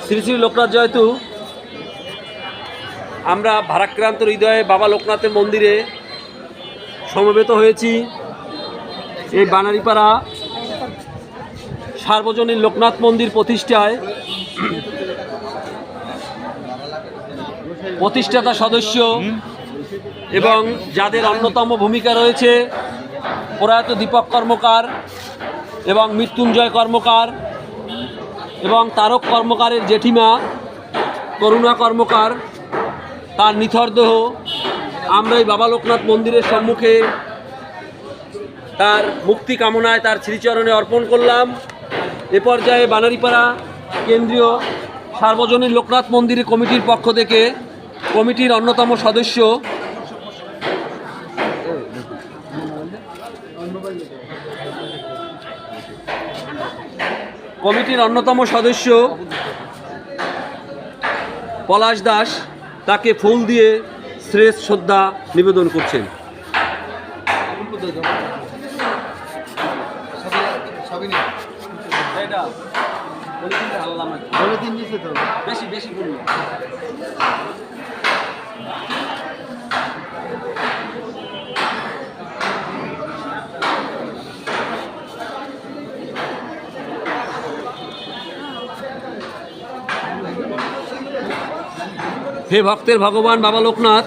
শ্রী শ্রী লোকনাথ জয়তু আমরা ভারাক্রান্ত হৃদয়ে বাবা লোকনাথের মন্দিরে সমবেত হয়েছি। এই বানারীপাড়া সার্বজনীন লোকনাথ মন্দির প্রতিষ্ঠায় প্রতিষ্ঠাতা সদস্য এবং যাদের অন্যতম ভূমিকা রয়েছে প্রয়াত দীপক কর্মকার এবং মৃত্যুঞ্জয় কর্মকার এবং তারক কর্মকারের জেঠিমা করুণা কর্মকার, তার নিথর দেহ আমরা এই বাবা লোকনাথ মন্দিরের সম্মুখে তার মুক্তি কামনায় তার শ্রীচরণে অর্পণ করলাম। এ পর্যায়ে বানারীপাড়া কেন্দ্রীয় সার্বজনীন লোকনাথ মন্দির কমিটির পক্ষ থেকে কমিটির অন্যতম সদস্য পলাশ দাস তাকে ফুল দিয়ে শ্রেষ্ঠ শ্রদ্ধা নিবেদন করছেন। হে ভক্তের ভগবান বাবা লোকনাথ,